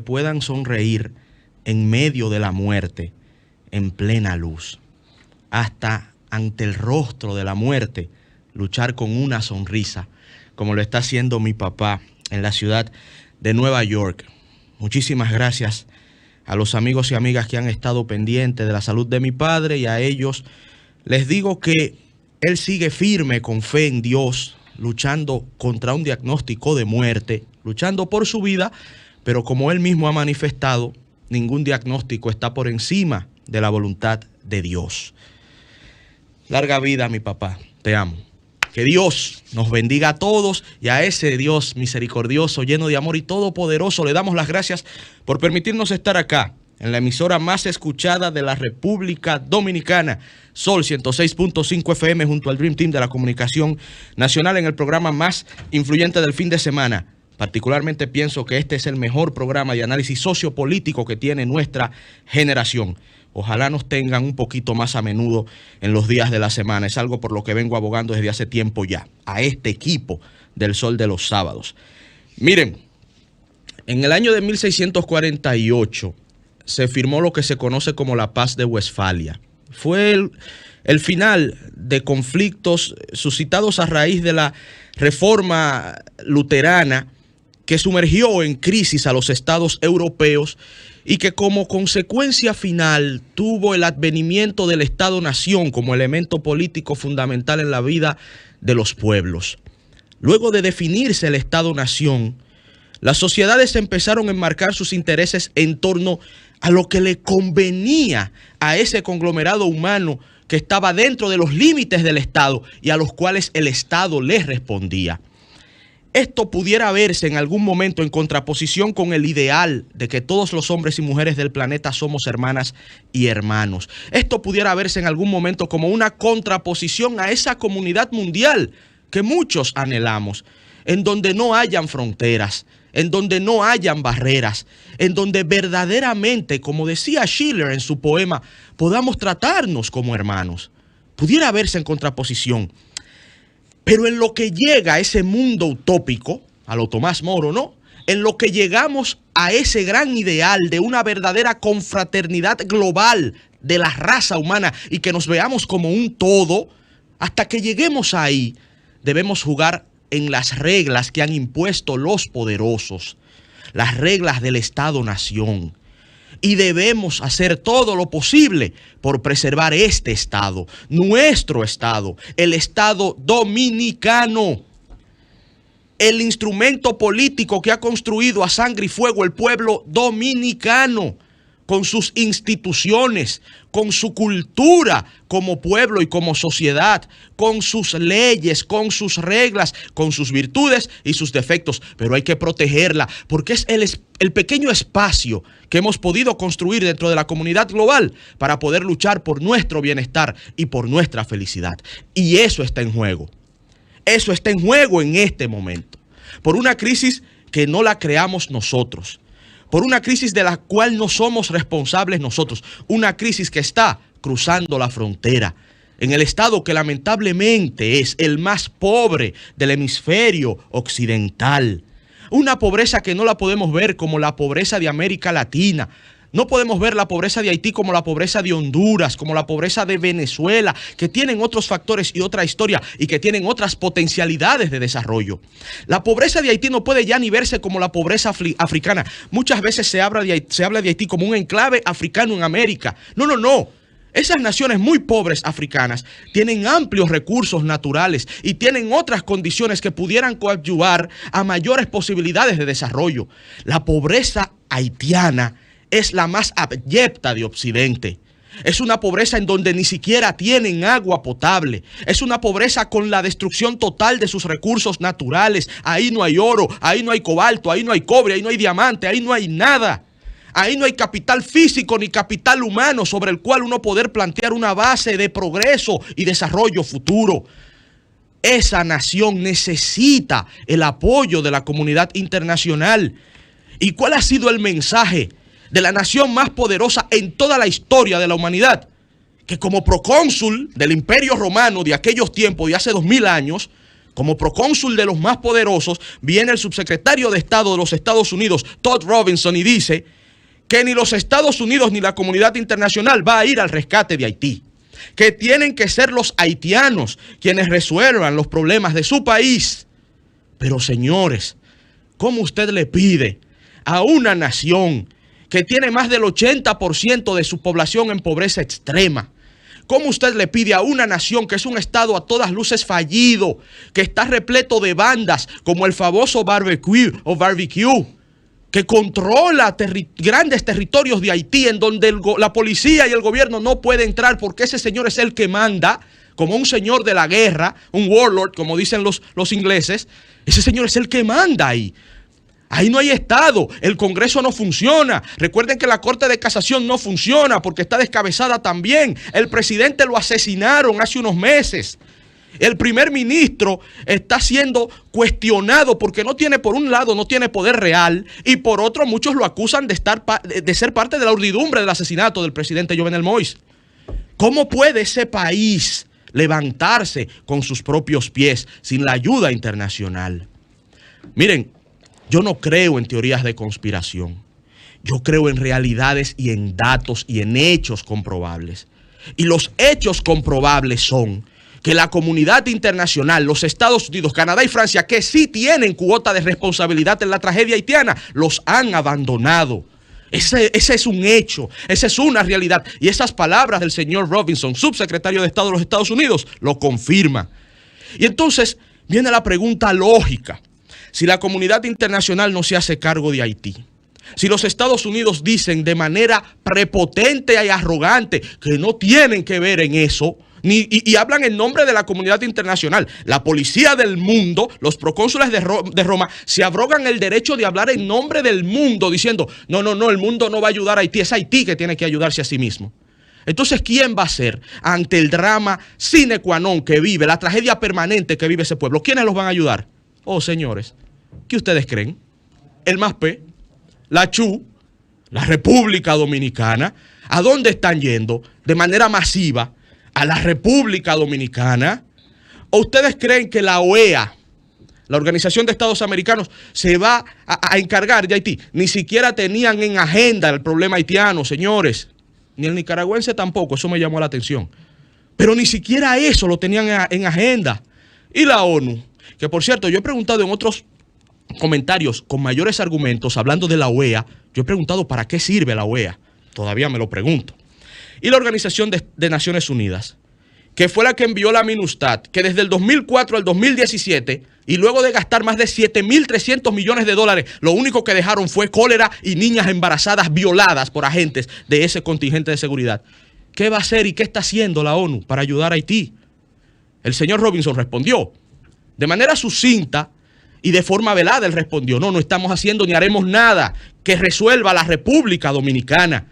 puedan sonreír en medio de la muerte, en plena luz. Hasta ante el rostro de la muerte, luchar con una sonrisa, como lo está haciendo mi papá en la ciudad de Nueva York. Muchísimas gracias a los amigos y amigas que han estado pendientes de la salud de mi padre, y a ellos les digo que él sigue firme con fe en Dios, luchando contra un diagnóstico de muerte, luchando por su vida, pero como él mismo ha manifestado, ningún diagnóstico está por encima de la voluntad de Dios. Larga vida, mi papá, te amo. Que Dios nos bendiga a todos, y a ese Dios misericordioso, lleno de amor y todopoderoso, le damos las gracias por permitirnos estar acá, en la emisora más escuchada de la República Dominicana, Sol 106.5 FM, junto al Dream Team de la Comunicación Nacional, en el programa más influyente del fin de semana. Particularmente pienso que este es el mejor programa de análisis sociopolítico que tiene nuestra generación. Ojalá nos tengan un poquito más a menudo en los días de la semana. Es algo por lo que vengo abogando desde hace tiempo ya, a este equipo del Sol de los Sábados. Miren, en el año de 1648 se firmó lo que se conoce como la Paz de Westfalia. Fue el final de conflictos suscitados a raíz de la reforma luterana, que sumergió en crisis a los estados europeos y que como consecuencia final tuvo el advenimiento del Estado-Nación como elemento político fundamental en la vida de los pueblos. Luego de definirse el Estado-Nación, las sociedades empezaron a enmarcar sus intereses en torno a lo que le convenía a ese conglomerado humano que estaba dentro de los límites del Estado y a los cuales el Estado les respondía. Esto pudiera verse en algún momento en contraposición con el ideal de que todos los hombres y mujeres del planeta somos hermanas y hermanos. Esto pudiera verse en algún momento como una contraposición a esa comunidad mundial que muchos anhelamos, en donde no hayan fronteras, en donde no hayan barreras, en donde verdaderamente, como decía Schiller en su poema, podamos tratarnos como hermanos. Pudiera verse en contraposición. Pero en lo que llega a ese mundo utópico, a lo Tomás Moro, ¿no? En lo que llegamos a ese gran ideal de una verdadera confraternidad global de la raza humana y que nos veamos como un todo, hasta que lleguemos ahí, debemos jugar en las reglas que han impuesto los poderosos, las reglas del Estado-Nación. Y debemos hacer todo lo posible por preservar este Estado, nuestro Estado, el Estado dominicano, el instrumento político que ha construido a sangre y fuego el pueblo dominicano, con sus instituciones, con su cultura como pueblo y como sociedad, con sus leyes, con sus reglas, con sus virtudes y sus defectos. Pero hay que protegerla porque es el pequeño espacio que hemos podido construir dentro de la comunidad global para poder luchar por nuestro bienestar y por nuestra felicidad. Y eso está en juego. Eso está en juego en este momento. Por una crisis que no la creamos nosotros. Por una crisis de la cual no somos responsables nosotros. Una crisis que está cruzando la frontera en el estado que lamentablemente es el más pobre del hemisferio occidental. Una pobreza que no la podemos ver como la pobreza de América Latina. No podemos ver la pobreza de Haití como la pobreza de Honduras, como la pobreza de Venezuela, que tienen otros factores y otra historia y que tienen otras potencialidades de desarrollo. La pobreza de Haití no puede ya ni verse como la pobreza africana. Muchas veces se habla de Haití como un enclave africano en América. No, no, no. Esas naciones muy pobres africanas tienen amplios recursos naturales y tienen otras condiciones que pudieran coadyuvar a mayores posibilidades de desarrollo. La pobreza haitiana es la más abyecta de Occidente. Es una pobreza en donde ni siquiera tienen agua potable. Es una pobreza con la destrucción total de sus recursos naturales. Ahí no hay oro, ahí no hay cobalto, ahí no hay cobre, ahí no hay diamante, ahí no hay nada. Ahí no hay capital físico ni capital humano sobre el cual uno poder plantear una base de progreso y desarrollo futuro. Esa nación necesita el apoyo de la comunidad internacional. ¿Y cuál ha sido el mensaje de la nación más poderosa en toda la historia de la humanidad? Que como procónsul del Imperio Romano de aquellos tiempos, de hace 2000 años, Como procónsul de los más poderosos, viene el subsecretario de Estado de los Estados Unidos, Todd Robinson, y dice que ni los Estados Unidos ni la comunidad internacional va a ir al rescate de Haití, que tienen que ser los haitianos quienes resuelvan los problemas de su país. Pero señores, ¿cómo usted le pide a una nación que tiene más del 80% de su población en pobreza extrema? ¿Cómo usted le pide a una nación que es un estado a todas luces fallido, que está repleto de bandas como el famoso barbecue, que controla grandes territorios de Haití, en donde la policía y el gobierno no pueden entrar porque ese señor es el que manda, como un señor de la guerra, un warlord, como dicen los ingleses? Ese señor es el que manda ahí. Ahí no hay Estado, el Congreso no funciona. Recuerden que la Corte de Casación no funciona porque está descabezada también. El presidente lo asesinaron hace unos meses. El primer ministro está siendo cuestionado porque no tiene, por un lado, no tiene poder real, y por otro, muchos lo acusan de ser parte de la urdidumbre del asesinato del presidente Jovenel Moïse. ¿Cómo puede ese país levantarse con sus propios pies sin la ayuda internacional? Miren, yo no creo en teorías de conspiración. Yo creo en realidades y en datos y en hechos comprobables. Y los hechos comprobables son que la comunidad internacional, los Estados Unidos, Canadá y Francia, que sí tienen cuota de responsabilidad en la tragedia haitiana, los han abandonado. Ese es un hecho, esa es una realidad. Y esas palabras del señor Robinson, subsecretario de Estado de los Estados Unidos, lo confirman. Y entonces viene la pregunta lógica. Si la comunidad internacional no se hace cargo de Haití, si los Estados Unidos dicen de manera prepotente y arrogante que no tienen que ver en eso, y hablan en nombre de la comunidad internacional, la policía del mundo, los procónsules de Roma, se abrogan el derecho de hablar en nombre del mundo diciendo, no, el mundo no va a ayudar a Haití, es Haití que tiene que ayudarse a sí mismo. Entonces, ¿quién va a ser ante el drama sine qua non que vive, la tragedia permanente que vive ese pueblo? ¿Quiénes los van a ayudar? Oh, señores, ¿qué ustedes creen? El MASPE, la CHU, la República Dominicana. ¿A dónde están yendo de manera masiva? A la República Dominicana. ¿O ustedes creen que la OEA, la Organización de Estados Americanos, se va a encargar de Haití? Ni siquiera tenían en agenda el problema haitiano, señores. Ni el nicaragüense tampoco, eso me llamó la atención. Pero ni siquiera eso lo tenían en agenda. Y la ONU, que por cierto, yo he preguntado en otros comentarios con mayores argumentos, hablando de la OEA, yo he preguntado para qué sirve la OEA. Todavía me lo pregunto. Y la Organización de Naciones Unidas, que fue la que envió la MINUSTAH, que desde el 2004 al 2017, y luego de gastar más de 7.300 millones de dólares, lo único que dejaron fue cólera y niñas embarazadas violadas por agentes de ese contingente de seguridad. ¿Qué va a hacer y qué está haciendo la ONU para ayudar a Haití? El señor Robinson respondió de manera sucinta y de forma velada. Él respondió, no estamos haciendo ni haremos nada que resuelva la República Dominicana.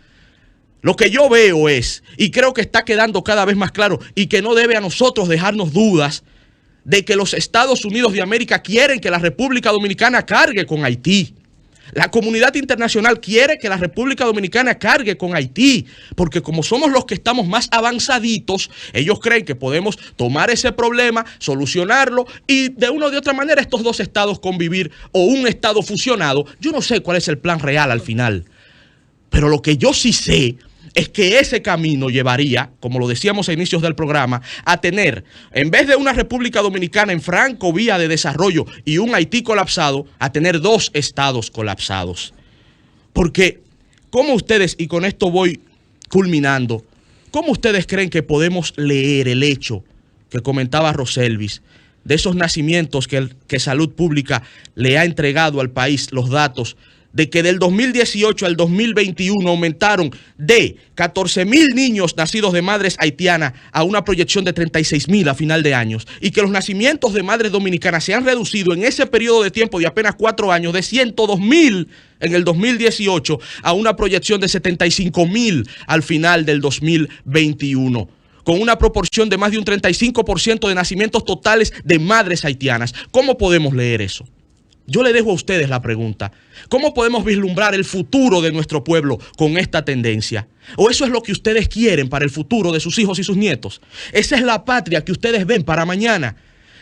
Lo que yo veo es, y creo que está quedando cada vez más claro, y que no debe a nosotros dejarnos dudas, de que los Estados Unidos de América quieren que la República Dominicana cargue con Haití. La comunidad internacional quiere que la República Dominicana cargue con Haití, porque como somos los que estamos más avanzaditos, ellos creen que podemos tomar ese problema, solucionarlo y de una o de otra manera estos dos estados convivir o un estado fusionado. Yo no sé cuál es el plan real al final, pero lo que yo sí sé es que ese camino llevaría, como lo decíamos a inicios del programa, a tener, en vez de una República Dominicana en franco vía de desarrollo y un Haití colapsado, a tener dos estados colapsados. Porque, ¿cómo ustedes, y con esto voy culminando, cómo ustedes creen que podemos leer el hecho que comentaba Roselvis, de esos nacimientos que Salud Pública le ha entregado al país, los datos, de que del 2018 al 2021 aumentaron de 14.000 niños nacidos de madres haitianas a una proyección de 36.000 a final de años, y que los nacimientos de madres dominicanas se han reducido en ese periodo de tiempo de apenas 4 años de 102.000 en el 2018 a una proyección de 75.000 al final del 2021, con una proporción de más de un 35% de nacimientos totales de madres haitianas. ¿Cómo podemos leer eso? Yo le dejo a ustedes la pregunta. ¿Cómo podemos vislumbrar el futuro de nuestro pueblo con esta tendencia? ¿O eso es lo que ustedes quieren para el futuro de sus hijos y sus nietos? ¿Esa es la patria que ustedes ven para mañana?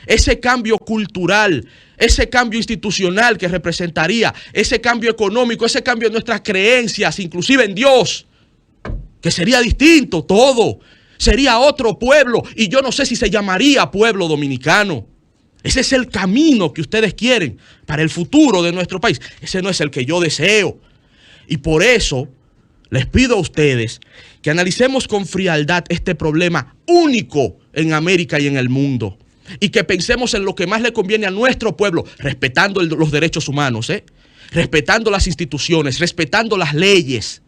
ese cambio cultural, ese cambio institucional que representaría, ese cambio económico, ese cambio en nuestras creencias, inclusive en Dios, que sería distinto todo, sería otro pueblo, y yo no sé si se llamaría pueblo dominicano. Ese es el camino que ustedes quieren para el futuro de nuestro país. Ese no es el que yo deseo. Y por eso les pido a ustedes que analicemos con frialdad este problema único en América y en el mundo. Y que pensemos en lo que más le conviene a nuestro pueblo, respetando los derechos humanos, respetando las instituciones, respetando las leyes,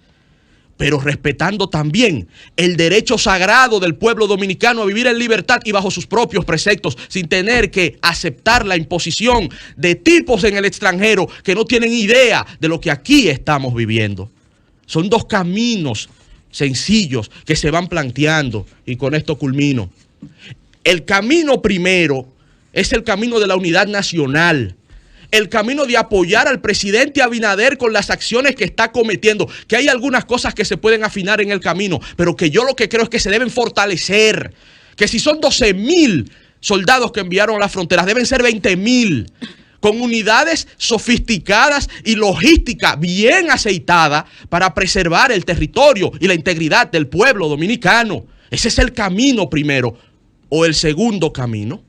pero respetando también el derecho sagrado del pueblo dominicano a vivir en libertad y bajo sus propios preceptos, sin tener que aceptar la imposición de tipos en el extranjero que no tienen idea de lo que aquí estamos viviendo. Son dos caminos sencillos que se van planteando, y con esto culmino. El camino primero es el camino de la unidad nacional. El camino de apoyar al presidente Abinader con las acciones que está cometiendo, que hay algunas cosas que se pueden afinar en el camino, pero que yo lo que creo es que se deben fortalecer, que si son 12,000 soldados que enviaron a las fronteras, deben ser 20,000, con unidades sofisticadas y logística bien aceitada para preservar el territorio y la integridad del pueblo dominicano. Ese es el camino primero. O el segundo camino,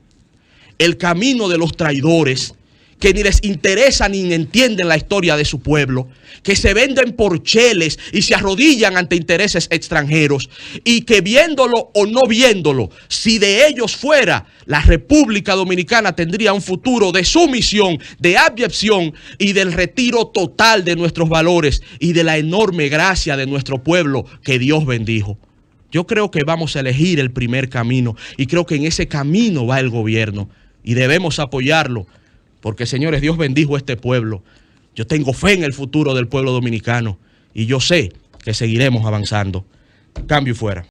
el camino de los traidores, que ni les interesa ni entienden la historia de su pueblo, que se venden por cheles y se arrodillan ante intereses extranjeros, y que viéndolo o no viéndolo, si de ellos fuera, la República Dominicana tendría un futuro de sumisión, de abyección y del retiro total de nuestros valores y de la enorme gracia de nuestro pueblo que Dios bendijo. Yo creo que vamos a elegir el primer camino, y creo que en ese camino va el gobierno y debemos apoyarlo, porque, señores, Dios bendijo a este pueblo. Yo tengo fe en el futuro del pueblo dominicano y yo sé que seguiremos avanzando. Cambio y fuera.